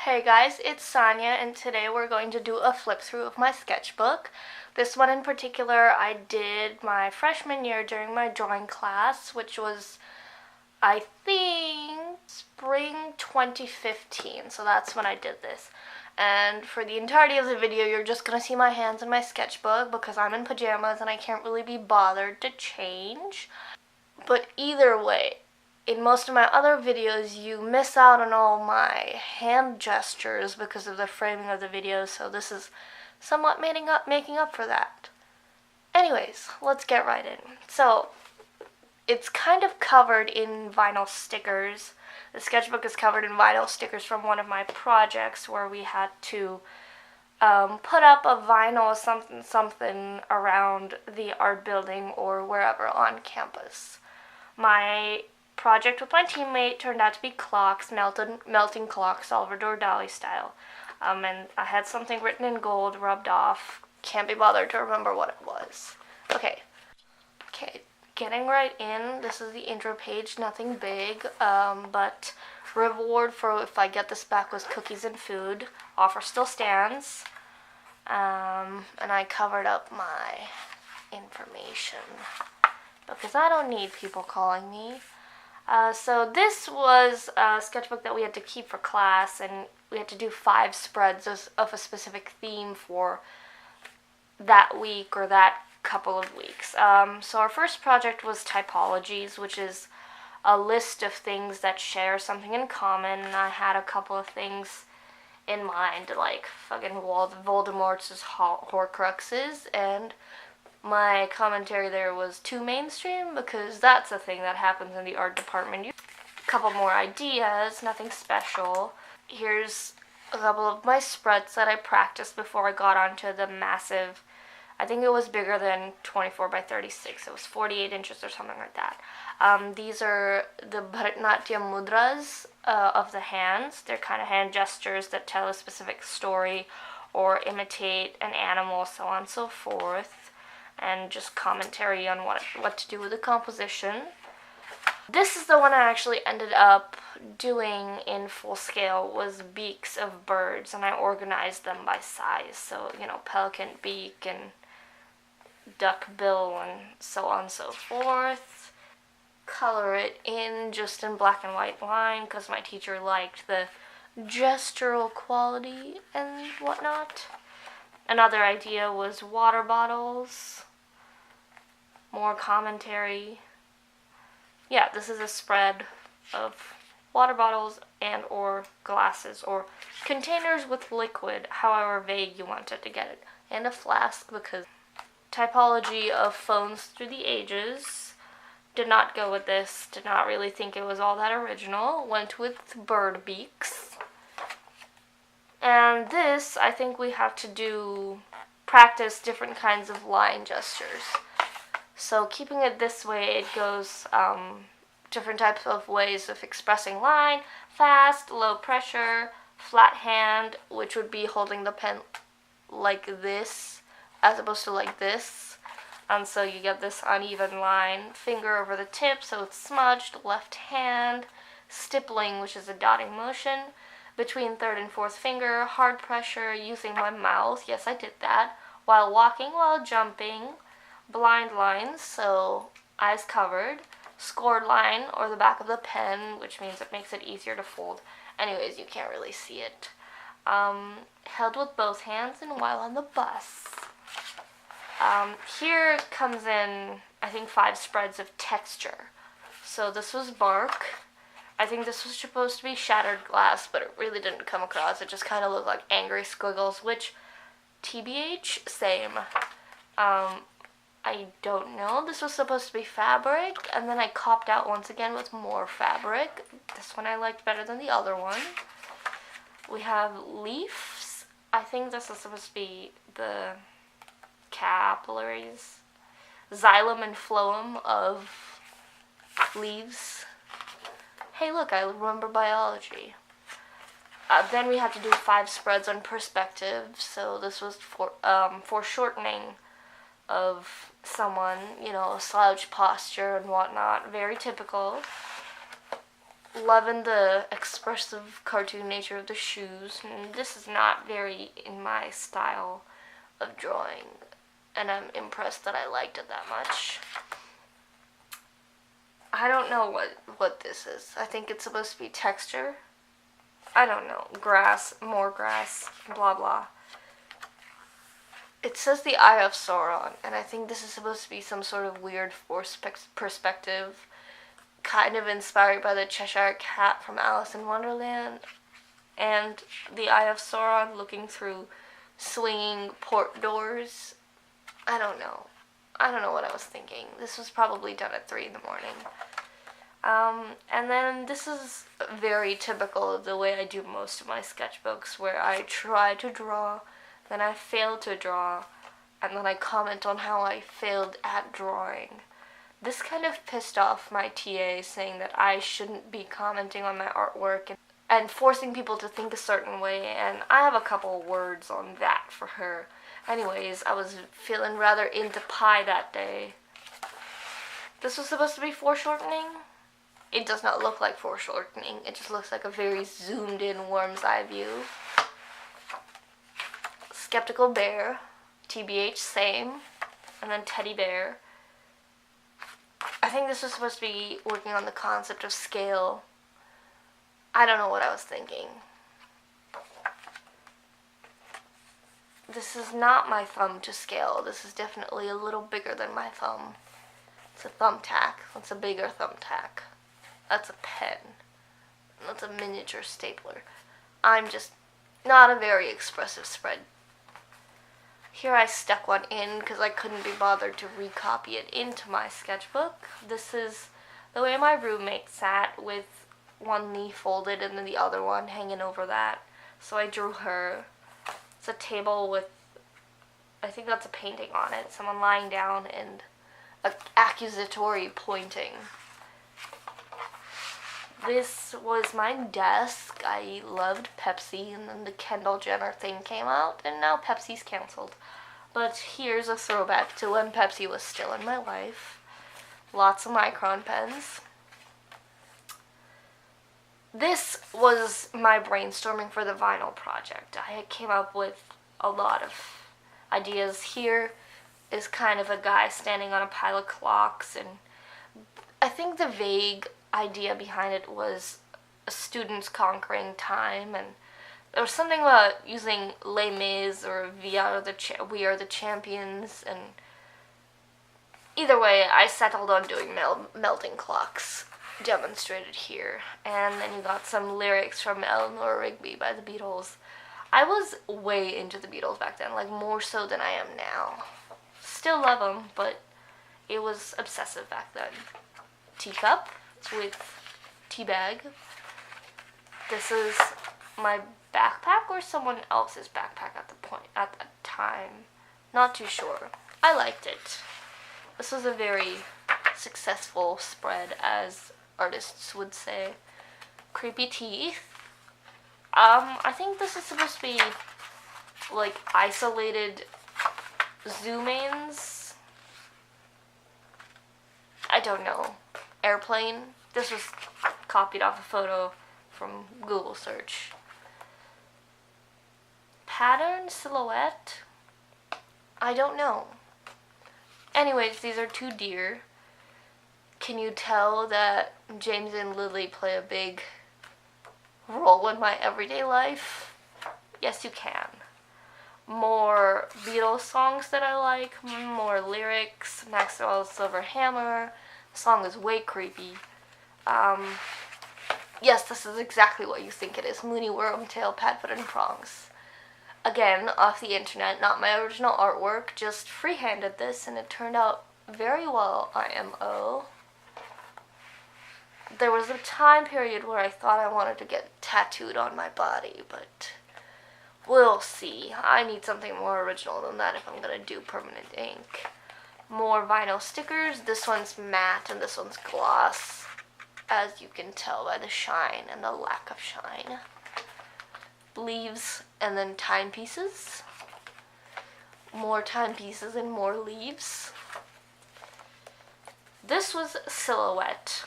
Hey guys, it's Sonia, and today we're going to do a flip through of my sketchbook. This one in particular I did my freshman year during my drawing class, which was, I think, spring 2015, so that's when I did this. And for the entirety of the video, you're just going to see my hands in my sketchbook because I'm in pajamas and I can't really be bothered to change. But either way, in most of my other videos, you miss out on all my hand gestures because of the framing of the video, so this is somewhat making up for that. Anyways, let's get right in. So, it's kind of covered in vinyl stickers. The sketchbook is covered in vinyl stickers from one of my projects where we had to put up a vinyl something around the art building or wherever on campus. My project with my teammate turned out to be clocks, melting clocks, Salvador Dali style. And I had something written in gold rubbed off. Can't be bothered to remember what it was. Okay, getting right in. This is the intro page, nothing big, but reward for if I get this back was cookies and food. Offer still stands. And I covered up my information because I don't need people calling me. So this was a sketchbook that we had to keep for class, and we had to do 5 spreads of a specific theme for that week or that couple of weeks. So our first project was typologies, which is a list of things that share something in common, and I had a couple of things in mind, like fucking Voldemort's Horcruxes, and my commentary there was too mainstream because that's a thing that happens in the art department. A couple more ideas, nothing special. Here's a couple of my spreads that I practiced before I got onto the massive, I think it was bigger than 24 by 36. It was 48 inches or something like that. These are the Bharatanatyam mudras of the hands. They're kind of hand gestures that tell a specific story or imitate an animal, so on and so forth. And just commentary on what to do with the composition. This is the one I actually ended up doing in full scale, was beaks of birds, and I organized them by size. So, pelican beak and duck bill and so on and so forth. Color it in just in black and white line because my teacher liked the gestural quality and whatnot. Another idea was water bottles. More commentary. Yeah, this is a spread of water bottles and or glasses or containers with liquid, however vague you wanted to get it. And a flask because typology of phones through the ages. Did not go with this. Did not really think it was all that original. Went with bird beaks. And this, I think we have to practice different kinds of line gestures. So keeping it this way, it goes different types of ways of expressing line: fast, low pressure, flat hand, which would be holding the pen like this as opposed to like this. And so you get this uneven line, finger over the tip so it's smudged, left hand, stippling, which is a dotting motion, between third and fourth finger, hard pressure, using my mouth, yes I did that, while walking, while jumping, blind lines, so eyes covered, scored line, or the back of the pen, which means it makes it easier to fold. Anyways, you can't really see it. Held with both hands and while on the bus. Here comes in, I think, 5 spreads of texture. So this was bark. I think this was supposed to be shattered glass, but it really didn't come across. It just kind of looked like angry squiggles, which, TBH, same. I don't know. This was supposed to be fabric, and then I copped out once again with more fabric. This one I liked better than the other one. We have leaves. I think this is supposed to be the capillaries, xylem and phloem of leaves. Hey look, I remember biology. Then we had to do 5 spreads on perspective, so this was for foreshortening of someone, slouch posture and whatnot, very typical. loving the expressive cartoon nature of the shoes. And this is not very in my style of drawing, and I'm impressed that I liked it that much. I don't know what this is. I think it's supposed to be texture. I don't know. Grass, more grass, blah blah. It says the Eye of Sauron, and I think this is supposed to be some sort of weird forced perspective, kind of inspired by the Cheshire Cat from Alice in Wonderland, and the Eye of Sauron looking through swinging port doors. I don't know. I don't know what I was thinking. This was probably done at 3 in the morning. And then this is very typical of the way I do most of my sketchbooks, where I try to draw, then I fail to draw, and then I comment on how I failed at drawing. This kind of pissed off my TA, saying that I shouldn't be commenting on my artwork and forcing people to think a certain way, and I have a couple words on that for her. Anyways, I was feeling rather into pie that day. This was supposed to be foreshortening. It does not look like foreshortening. It just looks like a very zoomed in worm's eye view. Skeptical bear, TBH same, and then teddy bear. I think this was supposed to be working on the concept of scale. I don't know what I was thinking. This is not my thumb to scale. This is definitely a little bigger than my thumb. It's a thumbtack. That's a bigger thumbtack. That's a pen. That's a miniature stapler. I'm just not a very expressive spread. Here I stuck one in because I couldn't be bothered to recopy it into my sketchbook. This is the way my roommate sat, with one knee folded and then the other one hanging over that. So I drew her. It's a table with, I think that's a painting on it, someone lying down and an accusatory pointing. This was my desk. I loved Pepsi, and then the Kendall Jenner thing came out, and now Pepsi's canceled. But here's a throwback to when Pepsi was still in my life. Lots of Micron pens. This was my brainstorming for the vinyl project. I came up with a lot of ideas. Here is kind of a guy standing on a pile of clocks, and I think the vague idea behind it was students conquering time, and there was something about using Les Mis or We Are the Champions, and either way, I settled on doing melting clocks, demonstrated here. And then you got some lyrics from Eleanor Rigby by the Beatles. I was way into the Beatles back then, like more so than I am now. Still love them, but it was obsessive back then. Teacup with tea bag. This is my backpack or someone else's backpack at that time. Not too sure. I liked it. This was a very successful spread, as artists would say. Creepy teeth. I think this is supposed to be like isolated zoom-ins. I don't know. Airplane. This was copied off a photo from Google search. Pattern, silhouette. I don't know. Anyways, these are 2 deer. Can you tell that James and Lily play a big role in my everyday life? Yes, you can. More Beatles songs that I like, more lyrics. Maxwell's Silver Hammer. The song is way creepy. Yes, this is exactly what you think it is. Mooney Wormtail, Padfoot and Prongs. Again, off the internet, not my original artwork, just freehanded this, and it turned out very well, IMO. There was a time period where I thought I wanted to get tattooed on my body, but we'll see. I need something more original than that if I'm going to do permanent ink. More vinyl stickers. This one's matte and this one's gloss, as you can tell by the shine and the lack of shine. Leaves and then timepieces. More timepieces and more leaves. This was silhouette.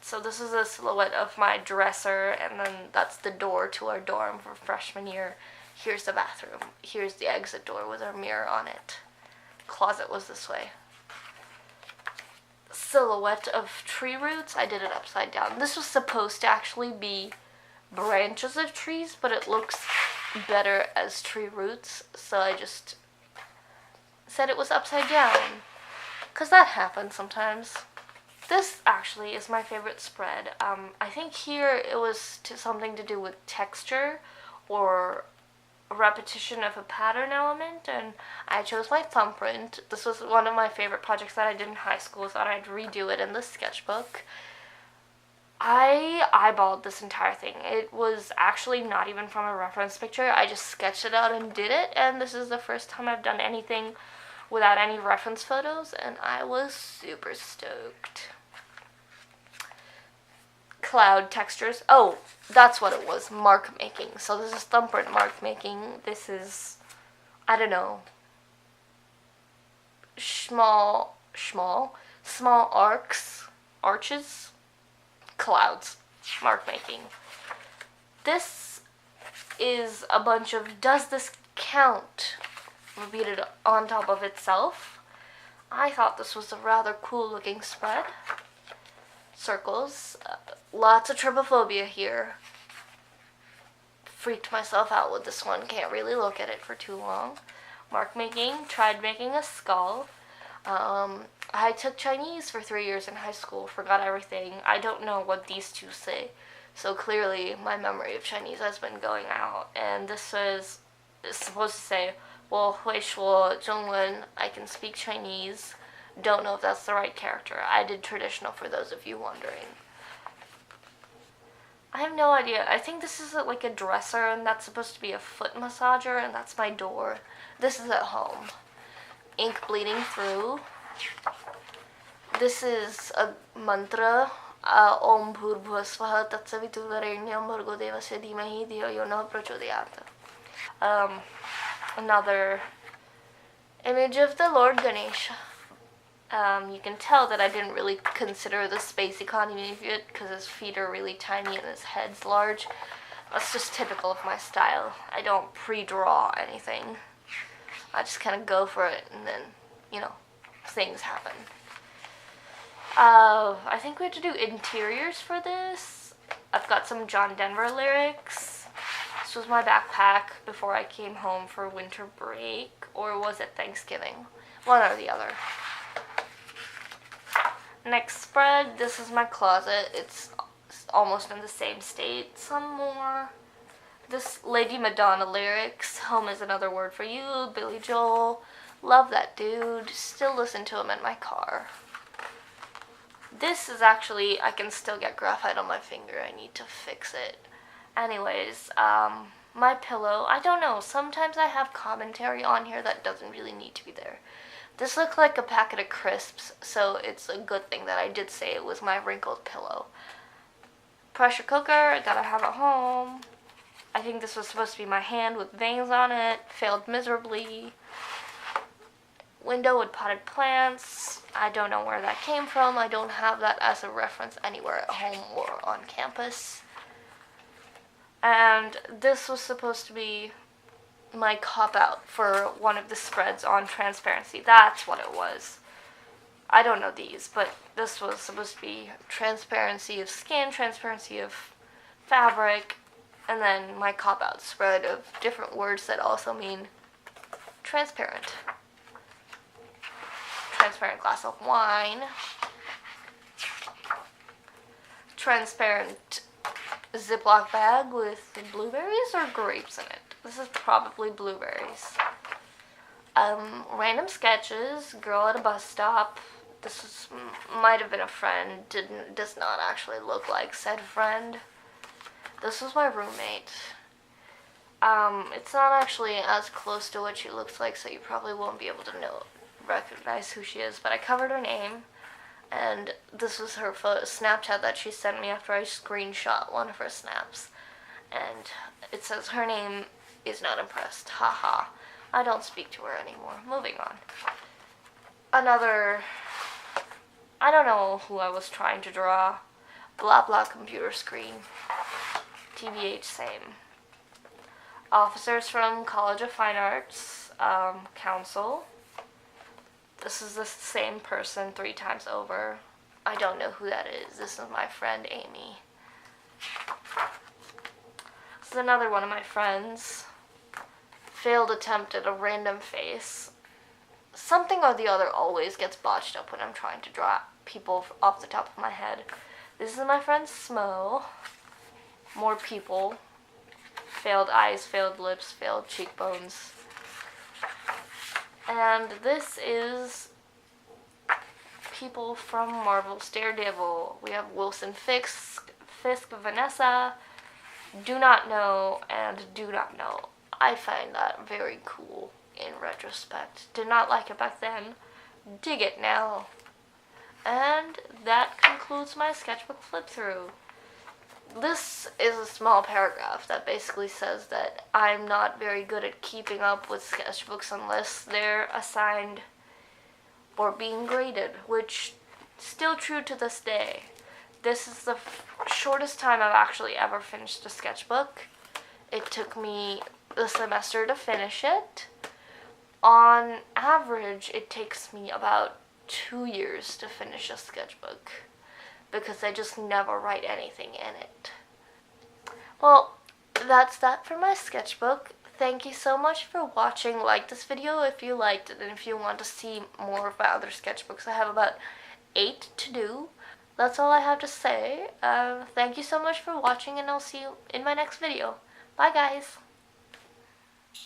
So this is a silhouette of my dresser, and then that's the door to our dorm for freshman year. Here's the bathroom. Here's the exit door with our mirror on it. Closet was this way. Silhouette of tree roots. I did it upside down. This was supposed to actually be branches of trees, but it looks better as tree roots, so I just said it was upside down, because that happens sometimes. This actually is my favorite spread. I think here it was something to do with texture or a repetition of a pattern element, and I chose my thumbprint. This was one of my favorite projects that I did in high school, so I'd redo it in the sketchbook. I eyeballed this entire thing. It was actually not even from a reference picture. I just sketched it out and did it, and this is the first time I've done anything without any reference photos, and I was super stoked. Cloud textures. Oh, that's what it was. Mark making. So this is thumbprint mark making. This is, I don't know, small arches, clouds, mark making. This is a bunch of does this count repeated on top of itself. I thought this was a rather cool looking spread. Circles. Lots of trypophobia here. Freaked myself out with this one. Can't really look at it for too long. Mark making. Tried making a skull. I took Chinese for 3 years in high school. Forgot everything. I don't know what these two say. So clearly my memory of Chinese has been going out. And this is supposed to say, 我会说中文. I can speak Chinese. Don't know if that's the right character. I did traditional for those of you wondering. I have no idea. I think this is like a dresser, and that's supposed to be a foot massager, and that's my door. This is at home. Ink bleeding through. This is a mantra. Om Bhurbhuva Svaha Tatsaviturvarenyam Bhargo Devasya Dhimahi Dhiyo Yo Nah Prachodayat. Another image of the Lord Ganesha. You can tell that I didn't really consider the space economy of it because his feet are really tiny and his head's large. That's just typical of my style. I don't pre-draw anything. I just kind of go for it, and then, things happen. I think we have to do interiors for this. I've got some John Denver lyrics. This was my backpack before I came home for winter break, or was it Thanksgiving? One or the other. Next spread, this is my closet. It's almost in the same state. Some more. This Lady Madonna lyrics. Home is another word for you. Billy Joel. Love that dude. Still listen to him in my car. This is actually, I can still get graphite on my finger. I need to fix it. Anyways, my pillow. I don't know. Sometimes I have commentary on here that doesn't really need to be there. This looked like a packet of crisps, so it's a good thing that I did say it was my wrinkled pillow. Pressure cooker that I have at home. I think this was supposed to be my hand with veins on it. Failed miserably. Window with potted plants. I don't know where that came from. I don't have that as a reference anywhere at home or on campus. And this was supposed to be my cop-out for one of the spreads on transparency. That's what it was. I don't know these, but this was supposed to be transparency of skin, transparency of fabric, and then my cop-out spread of different words that also mean transparent. Transparent glass of wine. Transparent Ziploc bag with blueberries or grapes in it. This is probably blueberries. Random sketches. Girl at a bus stop. This might have been a friend. Does not actually look like said friend. This was my roommate. It's not actually as close to what she looks like, so you probably won't be able to recognize who she is. But I covered her name, and this was her Snapchat that she sent me after I screenshot one of her snaps. And it says her name is not impressed. Haha. I don't speak to her anymore. Moving on. Another, I don't know who I was trying to draw. blah blah computer screen. TBH, same. Officers from College of Fine Arts, Council. This is the same person 3 times over. I don't know who that is. This is my friend Amy. This is another one of my friends. Failed attempt at a random face. Something or the other always gets botched up when I'm trying to draw people off the top of my head. This is my friend Smo. More people. Failed eyes, failed lips, failed cheekbones. And this is people from Marvel's Daredevil. We have Wilson Fisk, Vanessa, Do Not Know, and Do Not Know. I find that very cool in retrospect. Did not like it back then. Dig it now. And that concludes my sketchbook flip-through. This is a small paragraph that basically says that I'm not very good at keeping up with sketchbooks unless they're assigned or being graded, which is still true to this day. This is the shortest time I've actually ever finished a sketchbook. It took me the semester to finish it. On average, it takes me about 2 years to finish a sketchbook because I just never write anything in it. Well, that's that for my sketchbook. Thank you so much for watching. Like this video if you liked it, and if you want to see more of my other sketchbooks. I have about 8 to do. That's all I have to say. Thank you so much for watching, and I'll see you in my next video. Bye guys!